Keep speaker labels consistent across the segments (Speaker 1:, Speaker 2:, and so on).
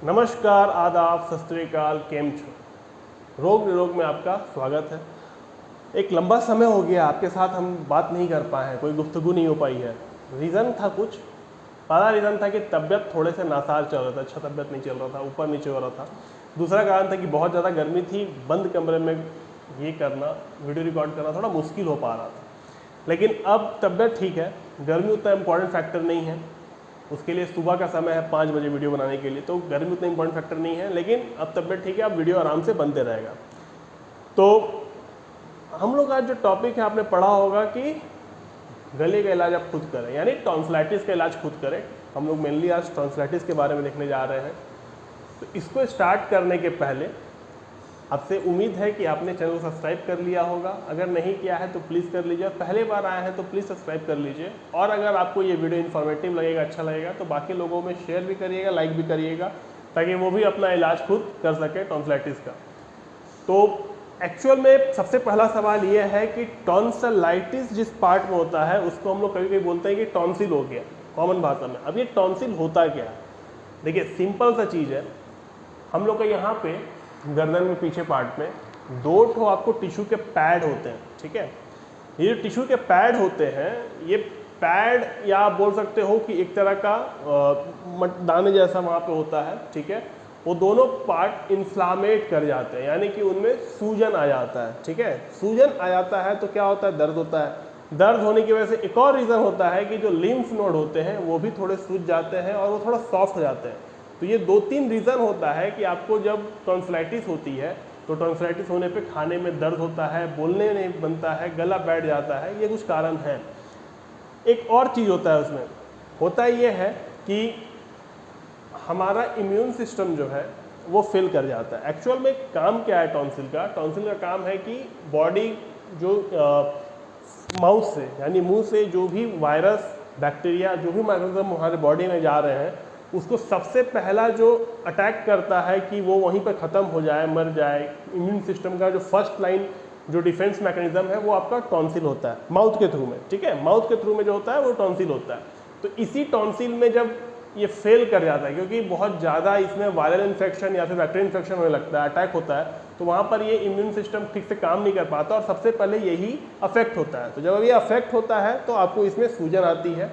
Speaker 1: नमस्कार, आदाब, सत श्री अकाल, केम छो। रोग निरोग में आपका स्वागत है। एक लंबा समय हो गया आपके साथ हम बात नहीं कर पाए हैं, कोई गुफ्तगू नहीं हो पाई है। रीज़न था कुछ, पहला रीज़न था कि तबीयत थोड़े से नासाज चल रहा था, अच्छा तबीयत नहीं चल रहा था, ऊपर नीचे हो रहा था। दूसरा कारण था कि बहुत ज़्यादा गर्मी थी, बंद कमरे में ये करना, वीडियो रिकॉर्ड करना थोड़ा मुश्किल हो पा रहा था। लेकिन अब तबीयत ठीक है, गर्मी उतना इम्पॉर्टेंट फैक्टर नहीं है। उसके लिए सुबह का समय है 5 बजे वीडियो बनाने के लिए, तो गर्मी उतना इंपॉर्टेंट फैक्टर नहीं है। लेकिन अब तबीयत ठीक है, अब वीडियो आराम से बनते रहेगा। तो हम लोग आज जो टॉपिक है, आपने पढ़ा होगा कि गले का इलाज आप खुद करें, यानी टॉन्सिलाइटिस का इलाज खुद करें। हम लोग मेनली आज टॉन्सिलाइटिस के बारे में देखने जा रहे हैं। तो इसको स्टार्ट करने के पहले आपसे उम्मीद है कि आपने चैनल को सब्सक्राइब कर लिया होगा। अगर नहीं किया है तो प्लीज़ कर लीजिए, और पहले बार आए हैं तो प्लीज़ सब्सक्राइब कर लीजिए। और अगर आपको ये वीडियो इन्फॉर्मेटिव लगेगा, अच्छा लगेगा, तो बाकी लोगों में शेयर भी करिएगा, लाइक भी करिएगा, ताकि वो भी अपना इलाज खुद कर सके टॉन्सिलाइटिस का। तो एक्चुअल में सबसे पहला सवाल ये है कि टॉन्सिलाइटिस जिस पार्ट में होता है उसको हम लोग कभी कभी बोलते हैं कि टॉन्सिल हो गया, कॉमन भाषा में। अब ये टॉन्सिल होता क्या है? देखिए, सिंपल सा चीज़ है। हम लोग का यहाँ पे गर्दन में पीछे पार्ट में 2 ठो आपको टिश्यू के पैड होते हैं, ठीक है। ये जो टिश्यू के पैड होते हैं, ये पैड या आप बोल सकते हो कि एक तरह का दाने जैसा वहाँ पे होता है, ठीक है। वो दोनों पार्ट इन्फ्लामेट कर जाते हैं, यानी कि उनमें सूजन आ जाता है, ठीक है। सूजन आ जाता है तो क्या होता है? दर्द होता है। दर्द होने की वजह से एक और रीज़न होता है कि जो लिम्फ नोड होते हैं वो भी थोड़े सूज जाते हैं और वो थोड़ा सॉफ्ट हो जाते हैं। तो ये 2-3 रीज़न होता है कि आपको जब टॉन्सिलाइटिस होती है तो टॉन्सिलाइटिस होने पे खाने में दर्द होता है, बोलने नहीं बनता है, गला बैठ जाता है, ये कुछ कारण हैं। एक और चीज़ होता है उसमें, होता ये है कि हमारा इम्यून सिस्टम जो है वो फेल कर जाता है। एक्चुअल में काम क्या है टॉन्सिल का? टॉन्सिल का काम है कि बॉडी जो माउथ से, यानी मुंह से जो भी वायरस, बैक्टीरिया, जो भी माइक्रोऑर्गेनिज्म हमारे बॉडी में जा रहे हैं, उसको सबसे पहला जो अटैक करता है कि वो वहीं पर ख़त्म हो जाए, मर जाए। इम्यून सिस्टम का जो फर्स्ट लाइन जो डिफेंस मैकेनिज्म है वो आपका टॉन्सिल होता है, माउथ के थ्रू में, ठीक है। माउथ के थ्रू में जो होता है वो टॉन्सिल होता है। तो इसी टॉन्सिल में जब ये फेल कर जाता है, क्योंकि बहुत ज़्यादा इसमें वायरल इन्फेक्शन या फिर बैक्टीरियल इन्फेक्शन होने लगता है, अटैक होता है, तो वहाँ पर ये इम्यून सिस्टम ठीक से काम नहीं कर पाता और सबसे पहले यही अफेक्ट होता है। तो जब ये अफेक्ट होता है तो आपको इसमें सूजन आती है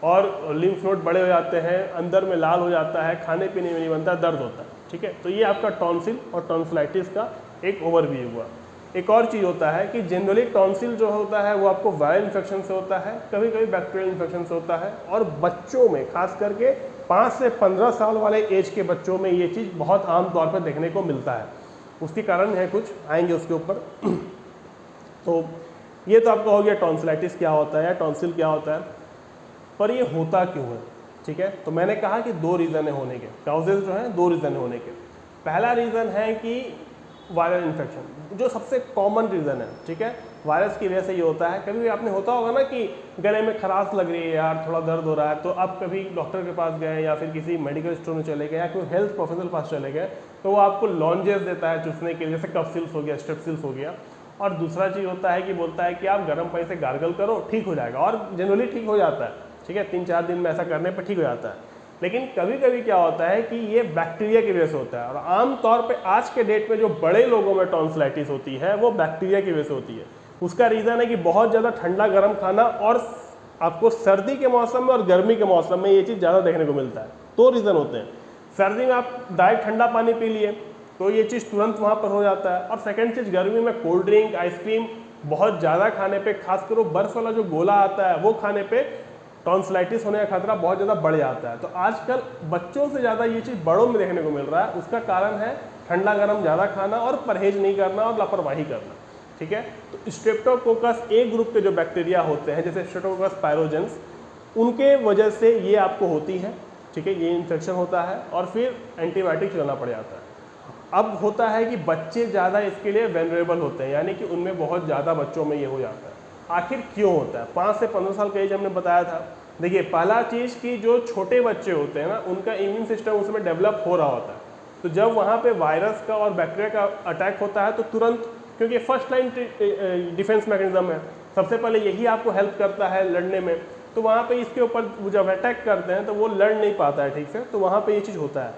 Speaker 1: और लिम्फ नोड बड़े हो जाते हैं, अंदर में लाल हो जाता है, खाने पीने में नहीं बनता, दर्द होता है, ठीक है। तो ये आपका टॉन्सिल और टॉन्सिलाइटिस का एक ओवरव्यू हुआ। एक और चीज़ होता है कि जनरली टॉन्सिल जो होता है वो आपको वायरल इन्फेक्शन से होता है, कभी कभी बैक्टीरियल इन्फेक्शन से होता है, और बच्चों में, खास करके 5 से 15 साल वाले एज के बच्चों में ये चीज़ बहुत आम तौर पर देखने को मिलता है। उसके कारण है कुछ, आएंगे उसके ऊपर। तो ये तो आपका हो गया टॉन्सिलाइटिस क्या होता है या टॉन्सिल क्या होता है, पर ये होता क्यों है, ठीक है। तो मैंने कहा कि 2 रीज़न है होने के, काउजेज जो हैं 2 रीज़न है होने के। पहला रीज़न है कि वायरल इन्फेक्शन, जो सबसे कॉमन रीज़न है, ठीक है। वायरस की वजह से ये होता है। कभी भी आपने होता होगा ना कि गले में खराश लग रही है यार, थोड़ा दर्द हो रहा है, तो आप कभी डॉक्टर के पास गए या फिर किसी मेडिकल स्टोर में चले गए या कोई हेल्थ प्रोफेशनल पास चले गए, तो वो आपको लॉन्जेस देता है चूसने के लिए, जैसे कफसिल्स हो गया, स्ट्रेप्सिल्स हो गया। और दूसरा चीज़ होता है कि बोलता है कि आप गर्म पानी से गार्गल करो, ठीक हो जाएगा, और जनरली ठीक हो जाता है, ठीक है। 3-4 दिन में ऐसा करने पर ठीक हो जाता है। लेकिन कभी कभी क्या होता है कि ये बैक्टीरिया की वजह से होता है, और आम तौर पे आज के डेट में जो बड़े लोगों में टॉन्सिलाइटिस होती है वो बैक्टीरिया की वजह से होती है। उसका रीज़न है कि बहुत ज़्यादा ठंडा गर्म खाना, और आपको सर्दी के मौसम में और गर्मी के मौसम में ये चीज़ ज़्यादा देखने को मिलता है। 2 रीज़न होते हैं। सर्दी में आप डायरेक्ट ठंडा पानी पी लिए तो ये चीज़ तुरंत वहाँ पर हो जाता है, और सेकेंड चीज़, गर्मी में कोल्ड ड्रिंक, आइसक्रीम बहुत ज़्यादा खाने पर, खासकर वो बर्फ़ वाला जो गोला आता है वो खाने पर टॉन्सिलाइटिस होने का खतरा बहुत ज़्यादा बढ़ जाता है। तो आजकल बच्चों से ज़्यादा ये चीज़ बड़ों में देखने को मिल रहा है। उसका कारण है ठंडा गर्म ज़्यादा खाना और परहेज नहीं करना और लापरवाही करना, ठीक है। तो स्ट्रेप्टोकोकस ए ग्रुप के जो बैक्टीरिया होते हैं, जैसे स्ट्रेप्टोकोकस पायरोजेंस, उनके वजह से ये आपको होती है, ठीक है। ये इन्फेक्शन होता है और फिर एंटीबायोटिक चलाना पड़ जाता है। अब होता है कि बच्चे ज़्यादा इसके लिए वेनरेबल होते हैं, यानी कि उनमें बहुत ज़्यादा बच्चों में ये हो जाता है। आखिर क्यों होता है? 5 से 15 साल का एज हमने बताया था। देखिए, पहला चीज़ कि जो छोटे बच्चे होते हैं ना, उनका इम्यून सिस्टम उसमें डेवलप हो रहा होता है। तो जब वहाँ पे वायरस का और बैक्टीरिया का अटैक होता है तो तुरंत, क्योंकि फर्स्ट लाइन डिफेंस मैकेनिज्म है, सबसे पहले यही आपको हेल्प करता है लड़ने में, तो वहाँ पे इसके ऊपर जब अटैक करते हैं तो वो लड़ नहीं पाता है ठीक से, तो वहाँ पे ये चीज़ होता है।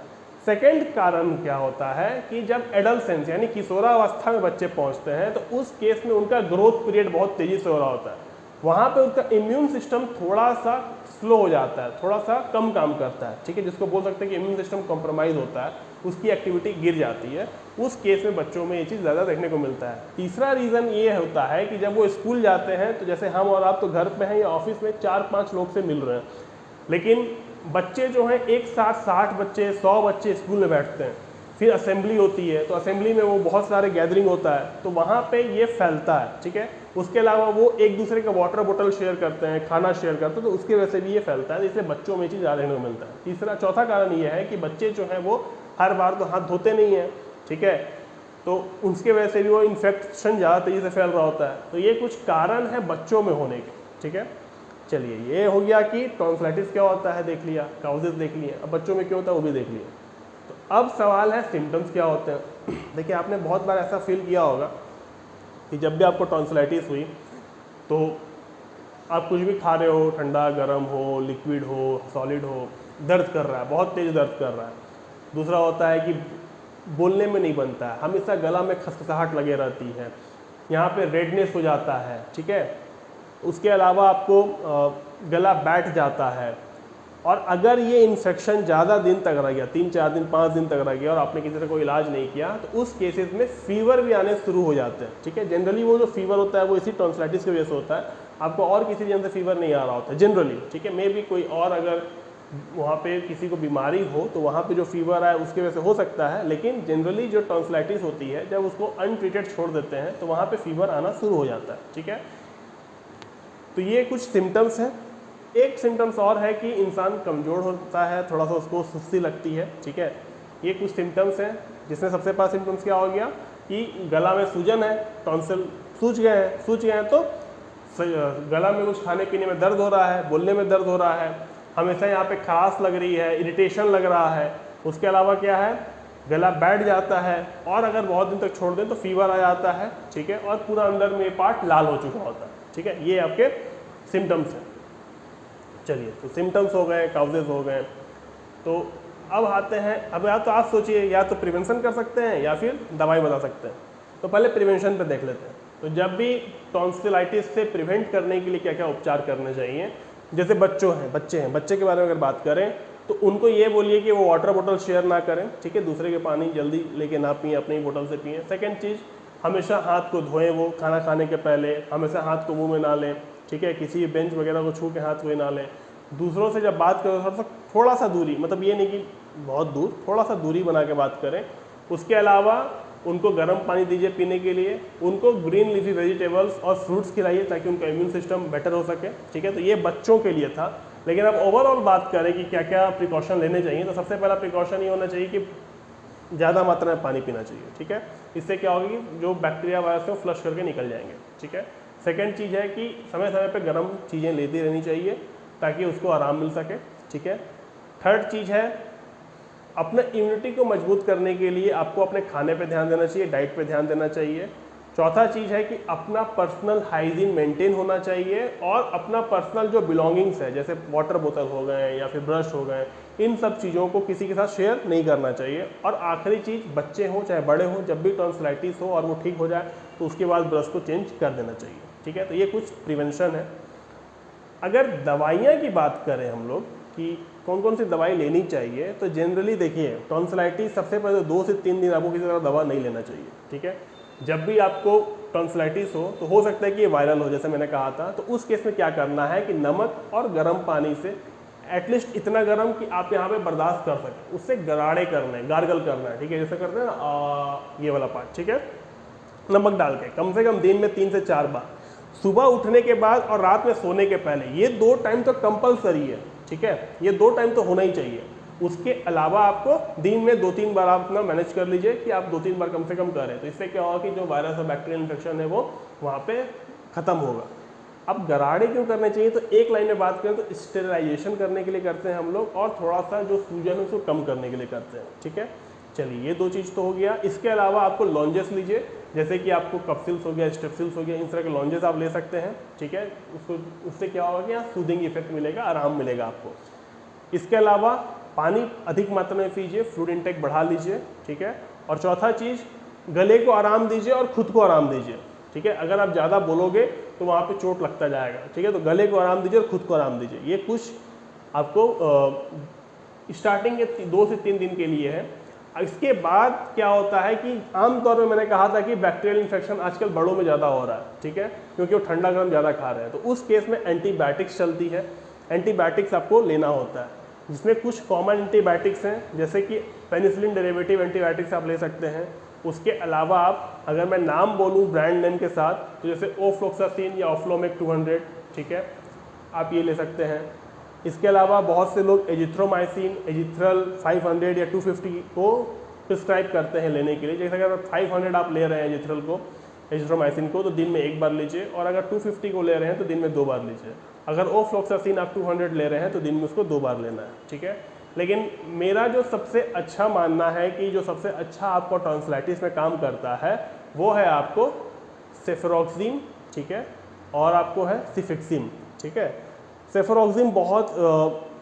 Speaker 1: सेकेंड कारण क्या होता है कि जब एडल्सेंस यानी किशोरावस्था में बच्चे पहुंचते हैं तो उस केस में उनका ग्रोथ पीरियड बहुत तेजी से हो रहा होता है, वहाँ पे उनका इम्यून सिस्टम थोड़ा सा स्लो हो जाता है, थोड़ा सा कम काम करता है, ठीक है, जिसको बोल सकते हैं कि इम्यून सिस्टम कॉम्प्रोमाइज़ होता है, उसकी एक्टिविटी गिर जाती है। उस केस में बच्चों में ये चीज़ ज़्यादा देखने को मिलता है। तीसरा रीज़न ये होता है कि जब वो स्कूल जाते हैं तो जैसे हम और आप तो घर पे हैं या ऑफिस में 4-5 लोग से मिल रहे हैं, लेकिन बच्चे जो हैं एक साथ 60 बच्चे 100 बच्चे स्कूल में बैठते हैं, फिर असेंबली होती है तो असेंबली में वो बहुत सारे गैदरिंग होता है तो वहाँ पे ये फैलता है, ठीक है। उसके अलावा वो एक दूसरे का वाटर बोतल शेयर करते हैं, खाना शेयर करते हैं, तो उसके वजह से भी ये फैलता है, इसलिए बच्चों में चीज़ ज़्यादा देखने को मिलता है। चौथा कारण ये है कि बच्चे जो हैं वो हर बार तो हाथ धोते नहीं हैं, ठीक है, तो उसके वजह से भी वो इन्फेक्शन ज़्यादा तेज़ी से फैल रहा होता है। तो ये कुछ कारण है बच्चों में होने के, ठीक है। चलिए, ये हो गया कि टॉन्सिलाइटिस क्या होता है देख लिया, काउजेस देख लिए, अब बच्चों में क्यों होता है वो भी देख लिया। तो अब सवाल है सिम्टम्स क्या होते हैं। देखिए, आपने बहुत बार ऐसा फील किया होगा कि जब भी आपको टॉन्सिलाइटिस हुई तो आप कुछ भी खा रहे हो, ठंडा गर्म हो, लिक्विड हो, सॉलिड हो, दर्द कर रहा है, बहुत तेज़ दर्द कर रहा है। दूसरा होता है कि बोलने में नहीं बनता है, हमेशा गला में खसखसाहट लगे रहती है, यहाँ पे रेडनेस हो जाता है, ठीक है। उसके अलावा आपको गला बैठ जाता है, और अगर ये इन्फेक्शन ज़्यादा दिन तक रह गया, 3-4 दिन 5 दिन तक रह गया और आपने किसी तरह कोई इलाज नहीं किया, तो उस केसेस में फीवर भी आने शुरू हो जाते हैं, ठीक है। जनरली वो जो फीवर होता है वो इसी टॉन्सिलाइटिस की वजह से होता है, आपको और किसी रीजन से फीवर नहीं आ रहा होता है जनरली, ठीक है। मे भी कोई और अगर वहाँ पे किसी को बीमारी हो तो वहाँ पे जो फीवर आए उसकी वजह से हो सकता है, लेकिन जनरली जो टॉन्सिलाइटिस होती है जब उसको अनट्रीटेड छोड़ देते हैं तो वहाँ पे फीवर आना शुरू हो जाता है, ठीक है। तो ये कुछ सिम्टम्स हैं। एक सिम्टम्स और है कि इंसान कमज़ोर होता है, थोड़ा सा उसको सुस्ती लगती है, ठीक है। ये कुछ सिम्टम्स हैं, जिसमें सबसे पहला सिम्टम्स क्या हो गया कि गला में सूजन है, टॉन्सिल सूज गए हैं तो गला में कुछ खाने पीने में दर्द हो रहा है, बोलने में दर्द हो रहा है, हमेशा यहाँ पे खराश लग रही है, इरिटेशन लग रहा है। उसके अलावा क्या है, गला बैठ जाता है, और अगर बहुत दिन तक छोड़ दें तो फीवर आ जाता है, ठीक है, और पूरा अंदर में ये पार्ट लाल हो चुका होता है, ठीक है। ये आपके सिम्टम्स हैं। चलिए, तो सिम्टम्स हो गए, काउजेज हो गए, तो अब आते हैं, अब या तो आप सोचिए या तो प्रिवेंशन कर सकते हैं या फिर दवाई बता सकते हैं। तो पहले प्रिवेंशन पे देख लेते हैं। तो जब भी टॉन्सिलाइटिस से प्रिवेंट करने के लिए क्या क्या उपचार करने चाहिए, जैसे बच्चे के बारे में अगर बात करें तो उनको ये बोलिए कि वो वाटर बोतल शेयर ना करें, ठीक है, दूसरे के पानी जल्दी लेके ना पिए, अपनी बोतल से पिए। सेकेंड चीज़, हमेशा हाथ को धोएं, वो खाना खाने के पहले हमेशा हाथ को मुंह में ना लें, ठीक है, किसी बेंच वगैरह को छू के हाथ को ना लें। दूसरों से जब बात करें थोड़ा सा दूरी, मतलब ये नहीं कि बहुत दूर, थोड़ा सा दूरी बना के बात करें। उसके अलावा उनको गर्म पानी दीजिए पीने के लिए, उनको ग्रीन लीफी वेजिटेबल्स और फ्रूट्स खिलाइए ताकि उनका इम्यून सिस्टम बेटर हो सके, ठीक है। तो ये बच्चों के लिए था। लेकिन अब ओवरऑल बात करें कि क्या क्या प्रिकॉशन लेने चाहिए, तो सबसे पहला प्रिकॉशन ये होना चाहिए कि ज़्यादा मात्रा में पानी पीना चाहिए, ठीक है। इससे क्या होगा कि जो बैक्टीरिया वायरस है फ्लश करके निकल जाएंगे, ठीक है। सेकेंड चीज़ है कि समय समय पर गर्म चीज़ें लेती रहनी चाहिए ताकि उसको आराम मिल सके, ठीक है। थर्ड चीज़ है, अपने इम्यूनिटी को मजबूत करने के लिए आपको अपने खाने पे ध्यान देना चाहिए, डाइट पे ध्यान देना चाहिए। चौथा चीज़ है कि अपना पर्सनल हाइजीन मेंटेन होना चाहिए, और अपना पर्सनल जो बिलोंगिंग्स है जैसे वाटर बोतल हो गए या फिर ब्रश हो गए, इन सब चीज़ों को किसी के साथ शेयर नहीं करना चाहिए। और आखिरी चीज़, बच्चे हों चाहे बड़े हों, जब भी टॉन्सिलाइटिस हो और वो ठीक हो जाए तो उसके बाद ब्रश को चेंज कर देना चाहिए, ठीक है। तो ये कुछ प्रिवेंशन है। अगर दवाइयाँ की बात करें हम लोग कि कौन कौन सी दवाई लेनी चाहिए, तो जनरली देखिए, टॉन्सिलाइटिस सबसे पहले 2 से 3 दिन आपको किसी तरह दवा नहीं लेना चाहिए, ठीक है। जब भी आपको टॉन्सिलाइटिस हो तो हो सकता है कि ये वायरल हो, जैसे मैंने कहा था, तो उस केस में क्या करना है कि नमक और गर्म पानी से, एटलीस्ट इतना गर्म कि आप यहाँ पे बर्दाश्त कर सकें, उससे गराड़े करना है, गार्गल करना है, ठीक है, जैसे करते हैं ना ये वाला पार्ट, ठीक है, नमक डाल के कम से कम दिन में 3 से 4 बार, सुबह उठने के बाद और रात में सोने के पहले। ये 2 टाइम तो कंपलसरी है, ठीक है, ये 2 टाइम तो होना ही चाहिए। उसके अलावा आपको दिन में 2-3 बार आप अपना मैनेज कर लीजिए कि आप 2-3 बार कम से कम करें, तो इससे क्या होगा कि जो वायरस और बैक्टीरियल इन्फेक्शन है वो वहाँ पे ख़त्म होगा। अब गराड़े क्यों करने चाहिए, तो एक लाइन में बात करें तो स्टेरिलाइजेशन करने के लिए करते हैं हम लोग, और थोड़ा सा जो सूजन है उसको कम करने के लिए करते हैं, ठीक है। चलिए, ये 2 चीज़ तो हो गया। इसके अलावा आपको लॉन्जेस लीजिए, जैसे कि आपको कपसिल्स हो गया, स्टेप्सिल्स हो गया, इन तरह के लॉन्जेस आप ले सकते हैं, ठीक है। उससे क्या होगा कि यहाँ सूदिंग इफेक्ट मिलेगा, आराम मिलेगा आपको। इसके अलावा पानी अधिक मात्रा में पीजिए, फ्लूइड इंटेक बढ़ा लीजिए, ठीक है। और चौथा चीज़, गले को आराम दीजिए और खुद को आराम दीजिए, ठीक है। अगर आप ज़्यादा बोलोगे तो वहाँ पे चोट लगता जाएगा, ठीक है। तो गले को आराम दीजिए और खुद को आराम दीजिए। ये कुछ आपको स्टार्टिंग के 2 से 3 दिन के लिए है। इसके बाद क्या होता है कि आमतौर पे मैंने कहा था कि बैक्टीरियल इन्फेक्शन आजकल बड़ों में ज़्यादा हो रहा है, ठीक है, क्योंकि वो ठंडा गर्म ज़्यादा खा रहे हैं। तो उस केस में एंटीबायोटिक्स चलती है, एंटीबायोटिक्स आपको लेना होता है, जिसमें कुछ कॉमन एंटीबायोटिक्स हैं, जैसे कि पेनिसिलिन डेरिवेटिव एंटीबायोटिक्स आप ले सकते हैं। उसके अलावा आप, अगर मैं नाम बोलूँ ब्रांड नेम के साथ, तो जैसे ओफ्लोक्सासिन या ओफ्लोमेक 200, ठीक है, आप ये ले सकते हैं। इसके अलावा बहुत से लोग एजिथ्रोमाइसिन, एजिथ्रल 500 या 250 को प्रिस्क्राइब करते हैं लेने के लिए। जैसे अगर 500 आप ले रहे हैं एजिथ्रल को, एजिथ्रोमाइसिन को, तो दिन में 1 बार लीजिए, और अगर 250 को ले रहे हैं तो दिन में 2 बार लीजिए। अगर ओफ्लोक्सासिन आप 200 ले रहे हैं तो दिन में उसको 2 बार लेना है, ठीक है। लेकिन मेरा जो सबसे अच्छा मानना है कि जो सबसे अच्छा आपको टॉन्सिलाइटिस में काम करता है वो है आपको सेफरोक्सिम, ठीक है, और आपको है सिफिक्सिम, ठीक है। सेफरोक्सिम बहुत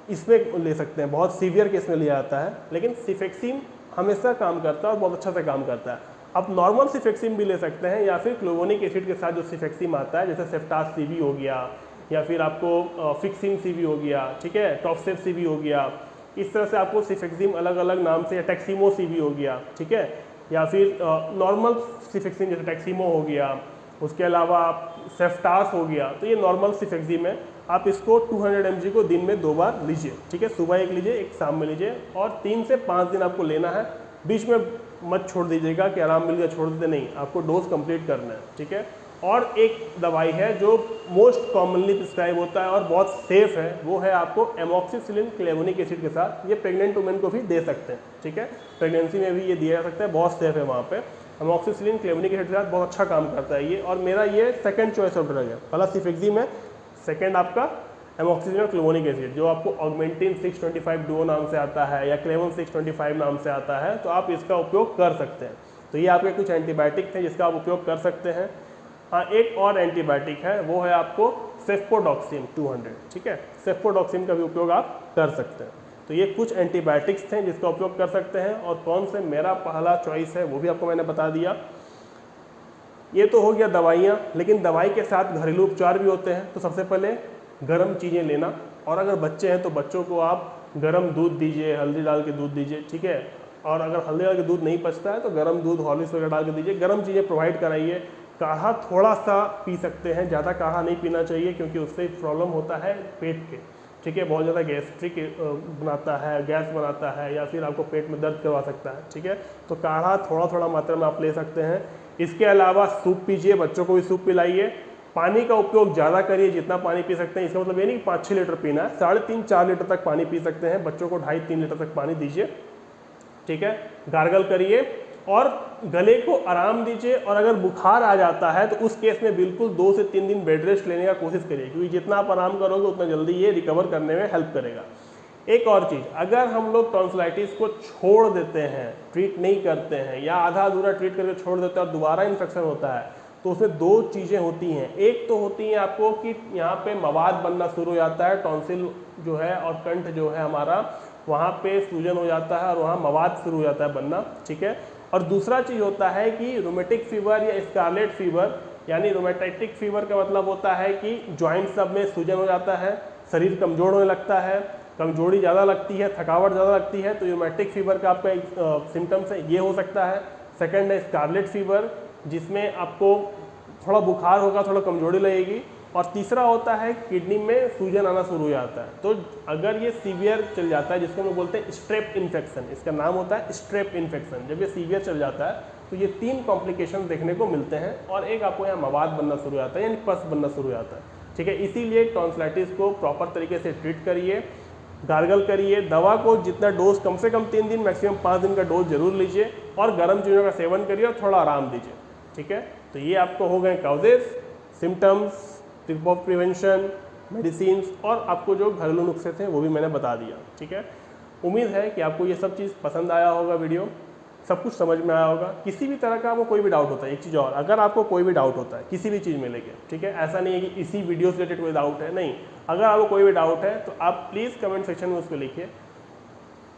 Speaker 1: इसमें ले सकते हैं, बहुत सीवियर केस में लिया जाता है, लेकिन सिफिक्सिम हमेशा काम करता है और बहुत अच्छा से काम करता है। आप नॉर्मल सिफिक्सिम भी ले सकते हैं, या फिर क्लोवोनिक एसिड के साथ जो सिफिक्सिम आता है, जैसे सेफ्टास सीवी हो गया, या फिर आपको फिक्सिम सीवी हो गया, ठीक है, टॉपसेप सीवी हो गया। इस तरह से आपको सिफिक्सिम अलग अलग नाम से, या टैक्सीमो सीवी हो गया, ठीक है, या फिर नॉर्मल सिफिक्सिम जैसे टैक्सीमो हो गया, उसके अलावा आप सेफ्टास हो गया, तो ये नॉर्मल सिफिक्सिम है। आप इसको 200 mg को दिन में 2 बार लीजिए, ठीक है, सुबह एक लीजिए, एक शाम में लीजिए, और 3 से 5 दिन आपको लेना है। बीच में मत छोड़ दीजिएगा कि आराम मिल गया छोड़ देते, नहीं, आपको डोज कंप्लीट करना है, ठीक है। और एक दवाई है जो मोस्ट कॉमनली प्रिस्क्राइब होता है और बहुत सेफ है, वो है आपको एमॉक्सिसिलिन क्लेवोनिक एसिड के साथ। ये प्रेग्नेंट वुमेन को भी दे सकते हैं, ठीक है, प्रेगनेंसी में भी ये दिया जा सकता है, बहुत सेफ है। वहाँ पे एमॉक्सिसिलिन क्लेवोनिक एसिड के साथ बहुत अच्छा काम करता है ये, और मेरा ये सेकंड चॉइस ऑफ ड्रग है। पहला सिफिक्सिम है, सेकंड आपका एमॉक्सिसिलिन और क्लेवोनिक एसिड, जो आपको ऑगमेंटिन 625 डुओ नाम से आता है या क्लेवन 625 नाम से आता है, तो आप इसका उपयोग कर सकते हैं। तो ये आपके कुछ एंटीबायोटिक थे जिसका आप उपयोग कर सकते हैं। हाँ, एक और एंटीबायोटिक है, वो है आपको सेफपोडॉक्सिन 200, ठीक है, सेफपोडॉक्सिन का भी उपयोग आप कर सकते हैं। तो ये कुछ एंटीबायोटिक्स थे जिसका उपयोग कर सकते हैं, और कौन से मेरा पहला चॉइस है वो भी आपको मैंने बता दिया। ये तो हो गया दवाइयाँ, लेकिन दवाई के साथ घरेलू उपचार भी होते हैं। तो सबसे पहले गर्म चीज़ें लेना, और अगर बच्चे हैं तो बच्चों को आप गर्म दूध दीजिए, हल्दी डाल के दूध दीजिए, ठीक है। और अगर हल्दी डाल के दूध नहीं पचता है तो गर्म दूध हॉर्लिक्स वगैरह डाल के दीजिए, गर्म चीज़ें प्रोवाइड कराइए। काढ़ा थोड़ा सा पी सकते हैं, ज़्यादा काढ़ा नहीं पीना चाहिए, क्योंकि उससे प्रॉब्लम होता है पेट के, ठीक है, बहुत ज़्यादा गैस्ट्रिक बनाता है, गैस बनाता है, या फिर आपको पेट में दर्द करवा सकता है, ठीक है। तो काढ़ा थोड़ा थोड़ा मात्रा में आप ले सकते हैं। इसके अलावा सूप पीजिए, बच्चों को भी सूप पिलाइए। पानी का उपयोग ज़्यादा करिए, जितना पानी पी सकते हैं। इसका मतलब ये नहीं कि 5-6 लीटर पीना है, 3.5-4 लीटर तक पानी पी सकते हैं। बच्चों को 2.5-3 लीटर तक पानी दीजिए, ठीक है। गार्गल करिए और गले को आराम दीजिए। और अगर बुखार आ जाता है तो उस केस में बिल्कुल 2 से 3 दिन बेड रेस्ट लेने का कोशिश करिए, क्योंकि जितना आप आराम करोगे उतना जल्दी ये रिकवर करने में हेल्प करेगा। एक और चीज़, अगर हम लोग टॉन्सिलाइटिस को छोड़ देते हैं, ट्रीट नहीं करते हैं, या आधा अधूरा ट्रीट करके छोड़ देते हैं और दोबारा इन्फेक्शन होता है, तो उसमें 2 चीज़ें होती हैं। एक तो होती है आपको कि यहाँ पे मवाद बनना शुरू हो जाता है, टॉन्सिल जो है और कंठ जो है हमारा, वहाँ पे सूजन हो जाता है और वहाँ मवाद शुरू हो जाता है बनना, ठीक है। और दूसरा चीज़ होता है कि रोमेटिक फीवर या स्कारलेट फीवर, यानी रोमेटाइटिक फीवर का मतलब होता है कि जॉइंट सब में सूजन हो जाता है, शरीर कमज़ोर होने लगता है, कमजोरी ज़्यादा लगती है, थकावट ज़्यादा लगती है। तो रोमेटिक फीवर का आपका एक सिम्टम्स है, ये हो सकता है। सेकंड है स्कारलेट फीवर, जिसमें आपको थोड़ा बुखार होगा, थोड़ा कमजोरी लगेगी। और तीसरा होता है किडनी में सूजन आना शुरू हो जाता है। तो अगर ये सीवियर चल जाता है, जिसको हम बोलते हैं स्ट्रेप इन्फेक्शन, इसका नाम होता है स्ट्रेप इन्फेक्शन, जब ये सीवियर चल जाता है तो ये 3 कॉम्प्लिकेशन देखने को मिलते हैं। और एक आपको यहाँ मवाद बनना शुरू हो जाता है, यानी पस बनना शुरू हो जाता है, ठीक है। इसीलिए टॉन्सिलाइटिस को प्रॉपर तरीके से ट्रीट करिए, गार्गल करिए। दवा को जितना डोज, कम से कम 3 दिन, मैक्सिमम 5 दिन का डोज जरूर लीजिए, और गर्म चीज़ों का सेवन करिए और थोड़ा आराम दीजिए, ठीक है। तो ये आपको हो गए causes, symptoms, tip of prevention, medicine, और आपको जो घरेलू नुस्खे थे वो भी मैंने बता दिया, ठीक है। उम्मीद है कि आपको ये सब चीज़ पसंद आया होगा, वीडियो सब कुछ समझ में आया होगा। किसी भी तरह का आपको कोई भी डाउट होता है, एक चीज़ और, अगर आपको कोई भी डाउट होता है किसी भी चीज़ में लेके, ठीक है, ऐसा नहीं है कि इसी वीडियो से रिलेटेड कोई डाउट है, नहीं, अगर आपको कोई भी डाउट है तो आप प्लीज़ कमेंट सेक्शन में उसको लिखिए।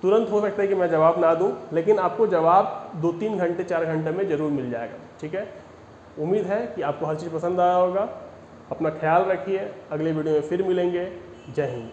Speaker 1: तुरंत हो सकता है कि मैं जवाब ना दूं, लेकिन आपको जवाब 2-3 घंटे 4 घंटे में ज़रूर मिल जाएगा। ठीक है, उम्मीद है कि आपको हर चीज़ पसंद आया होगा। अपना ख्याल रखिए, अगले वीडियो में फिर मिलेंगे। जय हिंद।